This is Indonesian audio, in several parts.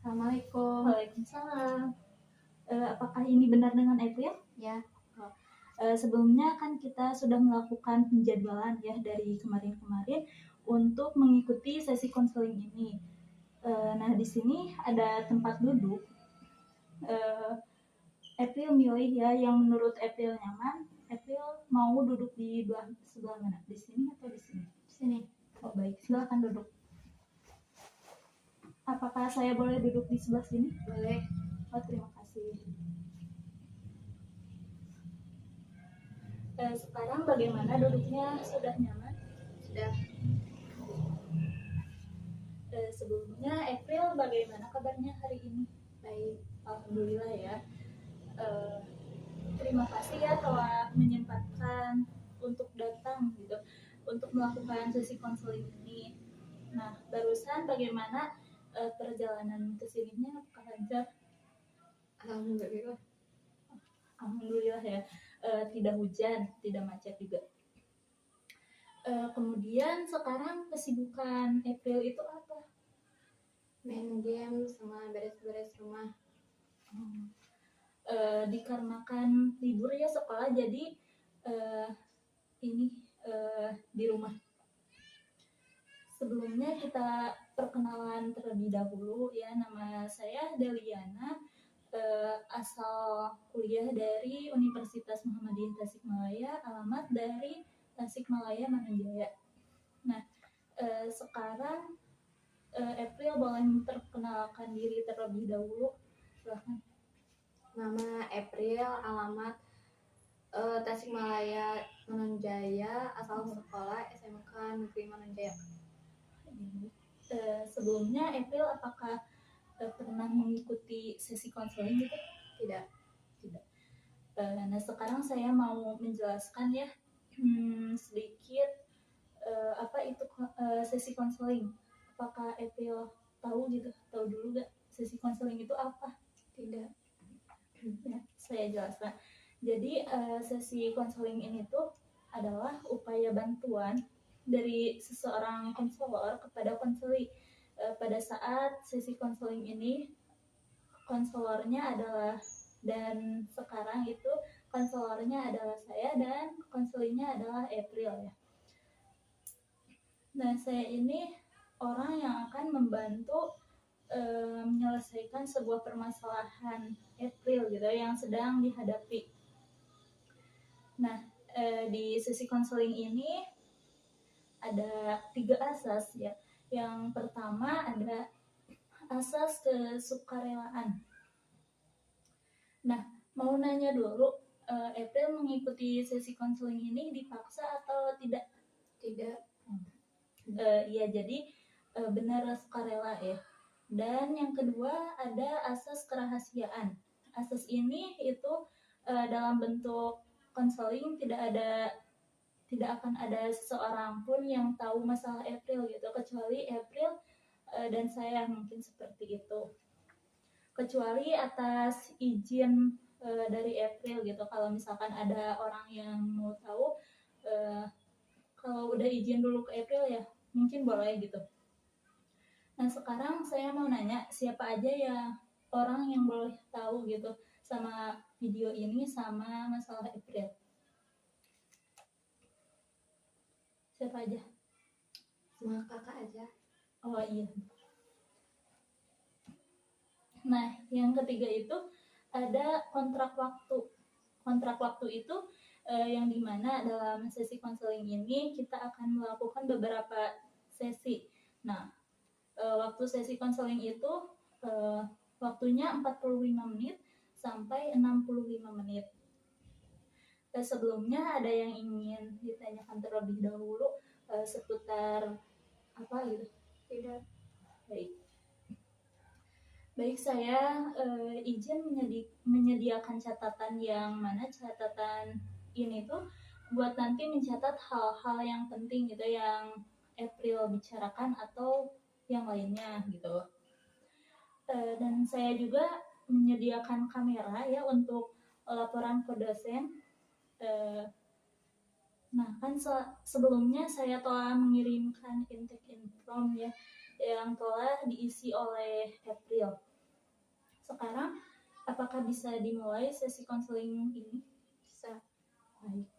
Assalamualaikum. Waalaikumsalam. Apakah ini benar dengan April? Ya, Sebelumnya kan kita sudah melakukan penjadwalan ya dari kemarin-kemarin untuk mengikuti sesi konseling ini. Nah, di sini ada tempat duduk. April milih ya yang menurut April nyaman. April mau duduk di sebelah mana? Di sini atau di sini? di sini. Oh baik, silakan duduk. Apakah saya boleh duduk di sebelah sini? Boleh. Oh, terima kasih. Sekarang bagaimana duduknya? Sudah nyaman? Sudah. Sebelumnya April bagaimana kabarnya hari ini? Baik. Alhamdulillah ya. Terima kasih ya telah menyempatkan untuk datang gitu, untuk melakukan sesi konseling ini. Nah, barusan bagaimana perjalanan ke sininya? Apakah lancar? Alhamdulillah. Alhamdulillah ya. Tidak hujan, tidak macet juga. Kemudian sekarang kesibukan April itu apa? Main game sama beres-beres rumah. Dikarenakan libur ya sekolah, jadi ini di rumah. Sebelumnya kita perkenalan terlebih dahulu ya, nama saya Deliana, asal kuliah dari Universitas Muhammadiyah Tasikmalaya, alamat dari Tasikmalaya Manunjaya. Nah, sekarang April boleh memperkenalkan diri terlebih dahulu, silahkan. Nama April, alamat Tasikmalaya Manunjaya, asal sekolah SMK Negeri Manunjaya. Sebelumnya April apakah pernah mengikuti sesi konseling gitu? Tidak. Nah, sekarang saya mau menjelaskan ya sedikit apa itu sesi konseling. Apakah April tahu gitu? Tahu dulu gak sesi konseling itu apa? Tidak. Ya, saya jelaskan. Jadi sesi konseling ini tuh adalah upaya bantuan dari seseorang konselor kepada konseli. Pada saat sesi konseling ini, konselornya adalah, dan sekarang itu konselornya adalah saya dan konselinya adalah April ya. Nah, saya ini orang yang akan membantu menyelesaikan sebuah permasalahan April gitu yang sedang dihadapi. Nah, di sesi konseling ini ada 3 asas ya. Yang pertama ada asas kesukarelaan. Nah, mau nanya dulu, April mengikuti sesi konseling ini dipaksa atau tidak? Tidak. Iya, jadi benar sukarela ya. Dan yang kedua ada asas kerahasiaan. Asas ini itu dalam bentuk konseling tidak akan ada seseorang pun yang tahu masalah April gitu, kecuali April dan saya, mungkin seperti itu. Kecuali atas izin dari April gitu. Kalau misalkan ada orang yang mau tahu, kalau udah izin dulu ke April ya mungkin boleh gitu. Nah, sekarang saya mau nanya, siapa aja ya orang yang boleh tahu gitu sama video ini sama masalah April? Siapa aja? Sama kakak aja. Oh iya. Nah, yang ketiga itu ada kontrak waktu. Kontrak waktu itu yang dimana dalam sesi konseling ini kita akan melakukan beberapa sesi. Nah, waktu sesi konseling itu waktunya 45 menit sampai 65 menit. Sebelumnya ada yang ingin ditanyakan terlebih dahulu seputar apa gitu? Tidak. Baik, saya izin menyediakan catatan yang mana catatan ini tuh buat nanti mencatat hal-hal yang penting gitu yang April bicarakan atau yang lainnya gitu. Dan saya juga menyediakan kamera ya untuk laporan ke dosen. Nah, kan sebelumnya saya telah mengirimkan intake inform ya yang telah diisi oleh April. Sekarang apakah bisa dimulai sesi konseling ini? Bisa. Baik.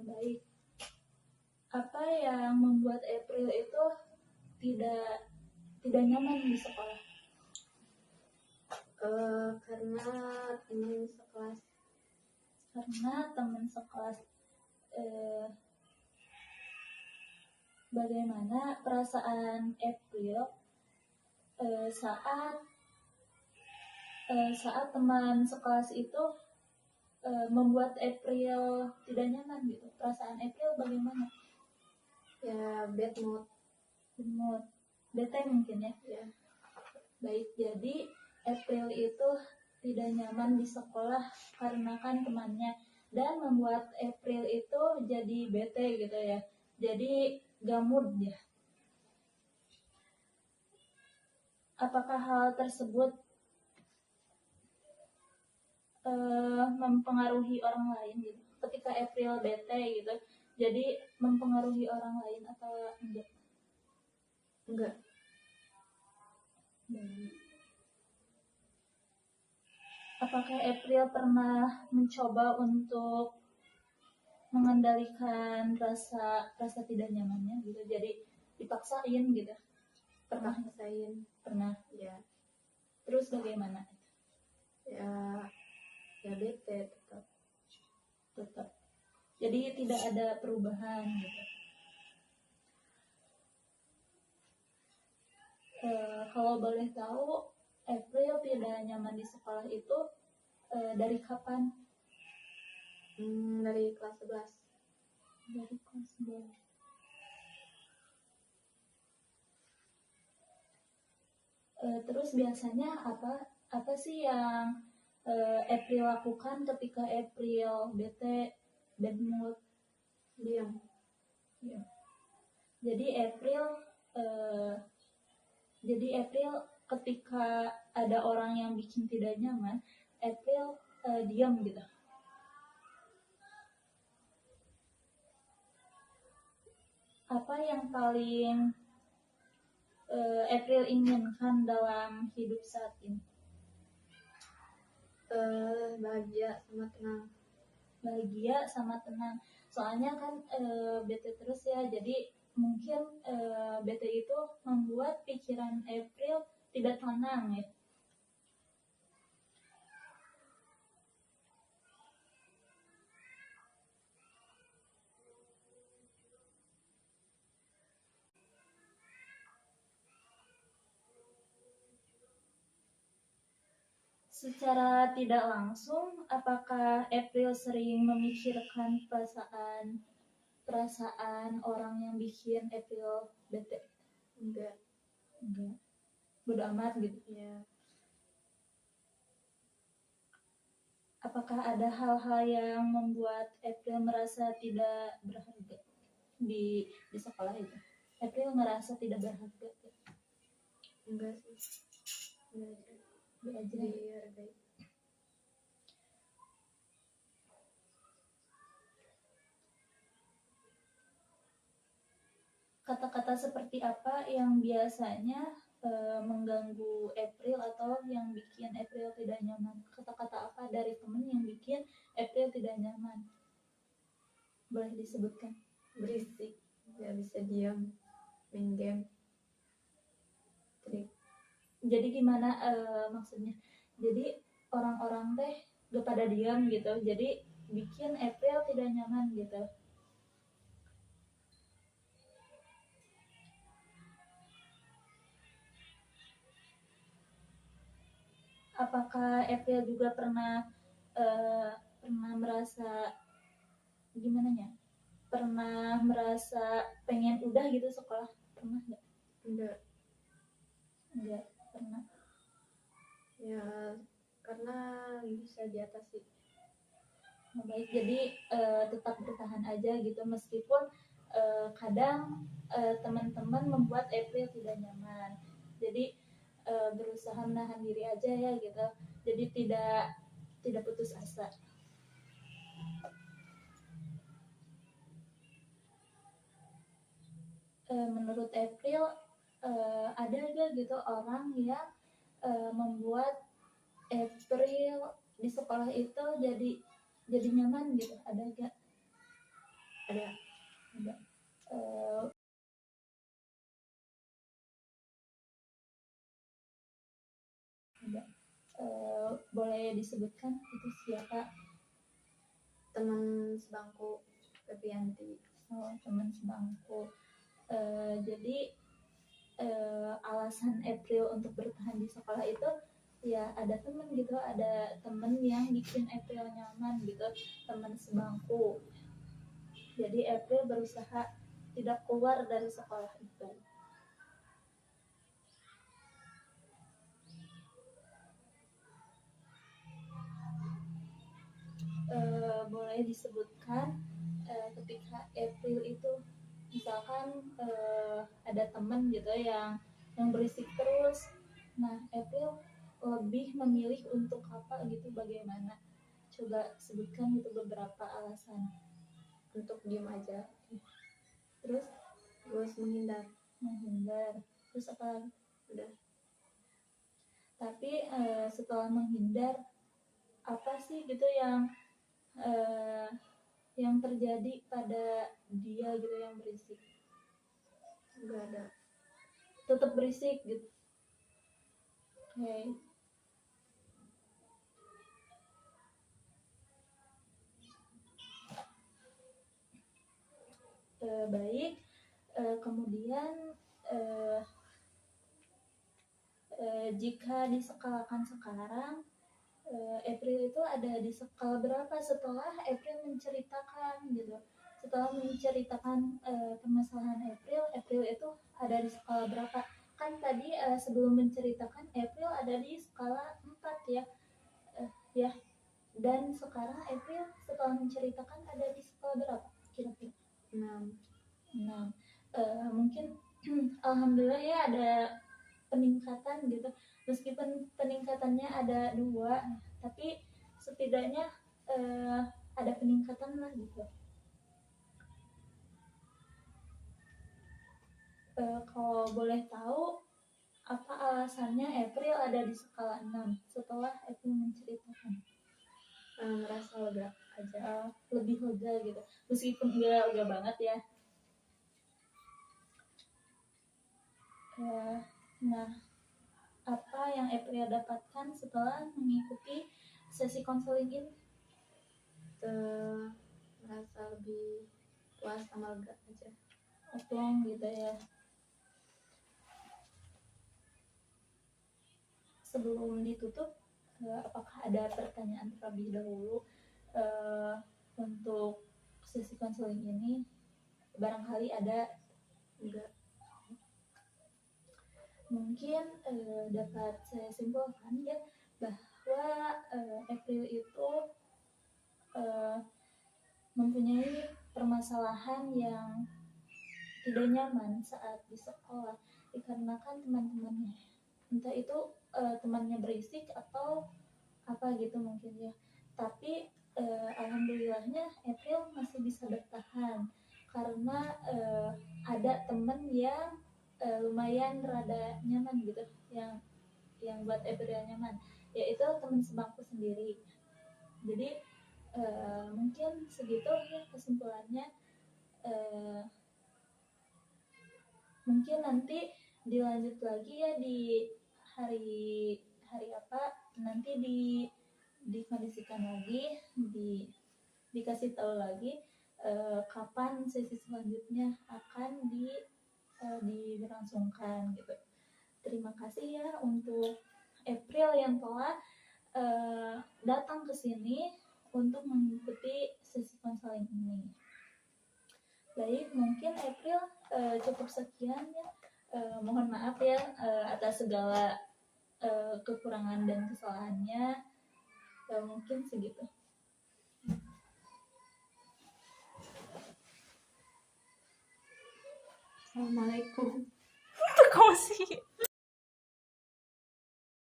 Baik. Apa yang membuat April itu tidak nyaman di sekolah? Karena teman sekelas. Karena teman sekelas. Bagaimana perasaan April saat teman sekelas itu membuat April tidak nyaman gitu? Perasaan April bagaimana? Ya, bad mood. Bete mungkin ya? Ya. Baik, jadi April itu tidak nyaman di sekolah karena kan temannya, dan membuat April itu jadi bete gitu ya, jadi gak mood ya. Apakah hal tersebut mempengaruhi orang lain gitu? Ketika April bete gitu, jadi mempengaruhi orang lain atau enggak? Enggak. Apakah April pernah mencoba untuk mengendalikan rasa tidak nyamannya gitu, jadi dipaksain gitu? Pernah. Ya. Terus bagaimana? Ya bete Tetap. Jadi tidak ada perubahan gitu. Kalau boleh tahu, April tidak nyaman di sekolah itu dari kapan? Dari kelas 11. Dari kelas 11. Terus biasanya apa sih yang April lakukan ketika April bete, bad mood? Diam. Ya. Jadi April ketika ada orang yang bikin tidak nyaman, April diam gitu. Apa yang paling April inginkan dalam hidup saat ini? Bahagia sama tenang. Soalnya kan bete terus ya, jadi mungkin bete itu membuat pikiran April tidak tenang ya. Secara tidak langsung, apakah April sering memikirkan perasaan orang yang bikin April bete? Enggak. Bodo amat gitu. Ya. Apakah ada hal-hal yang membuat April merasa tidak berharga di sekolah itu? April merasa tidak berharga? Enggak sih. Belajar. kata-kata seperti apa yang biasanya mengganggu April atau yang bikin April tidak nyaman? Kata-kata apa dari temen yang bikin April tidak nyaman? Boleh disebutkan? Berisik, nggak bisa diam, main game. Jadi gimana maksudnya? Jadi orang-orang teh gak pada diam gitu, jadi bikin April tidak nyaman gitu. Apakah April juga pernah merasa gimana ya? Pernah merasa pengen udah gitu sekolah? Pernah nggak? Enggak pernah. Ya karena bisa diatasi. Nah, baik, jadi tetap bertahan aja gitu meskipun kadang teman-teman membuat April tidak nyaman. Jadi berusaha menahan diri aja ya gitu. Jadi tidak putus asa. Menurut April ada gak gitu orang yang membuat April di sekolah itu jadi nyaman gitu, ada gak? Ada. Boleh disebutkan itu siapa? Teman sebangku, Febrianti. Oh, teman sebangku. Jadi alasan April untuk bertahan di sekolah itu ya ada temen gitu, ada temen yang bikin April nyaman gitu, teman sebangku. Jadi April berusaha tidak keluar dari sekolah itu. Boleh disebutkan ketika April itu misalkan ada temen gitu yang berisik terus, nah April lebih memilih untuk apa gitu, bagaimana? Coba sebutkan itu beberapa alasan. Untuk diem aja. Terus menghindar. Terus apa? Udah. Tapi setelah menghindar, apa sih gitu yang terjadi pada dia gitu yang berisik? Nggak ada. Tetap berisik gitu. Oke. Baik. Kemudian jika diskalakan sekarang, April itu ada di skala berapa setelah April menceritakan gitu? Setelah menceritakan permasalahan April itu ada di skala berapa? Kan tadi sebelum menceritakan April ada di skala 4 ya. Ya. Dan sekarang April setelah menceritakan ada di skala berapa kira-kira? 6. Mungkin alhamdulillah ya ada peningkatan gitu, meskipun peningkatannya ada 2, tapi setidaknya ada peningkatan lah gitu. Kalau boleh tahu apa alasannya April ada di skala 6 setelah April menceritakan? Merasa lega aja. Lebih lega gitu, meskipun enggak lega banget ya. Nah, apa yang April dapatkan setelah mengikuti sesi konseling ini? Merasa lebih puas sama lega aja. Oke gitu ya. Sebelum ditutup, apakah ada pertanyaan terlebih dahulu untuk sesi konseling ini? Barangkali ada. Enggak. Mungkin dapat saya simpulkan ya bahwa April itu mempunyai permasalahan yang tidak nyaman saat di sekolah dikarenakan teman-temannya, entah itu temannya berisik atau apa gitu mungkin ya. Tapi alhamdulillahnya April masih bisa bertahan karena ada temen yang lumayan rada nyaman gitu, yang buat April nyaman, yaitu teman sebangku sendiri. Jadi mungkin segitu ya kesimpulannya. Mungkin nanti dilanjut lagi ya di hari apa nanti dikondisikan lagi, dikasih tahu lagi kapan sesi selanjutnya akan diberlangsungkan gitu. Terima kasih ya untuk April yang telah datang ke sini untuk mengikuti sesi konseling ini. Baik, mungkin April cukup sekian ya. Mohon maaf ya atas segala kekurangan dan kesalahannya. Mungkin segitu. Assalamualaikum. Kau sih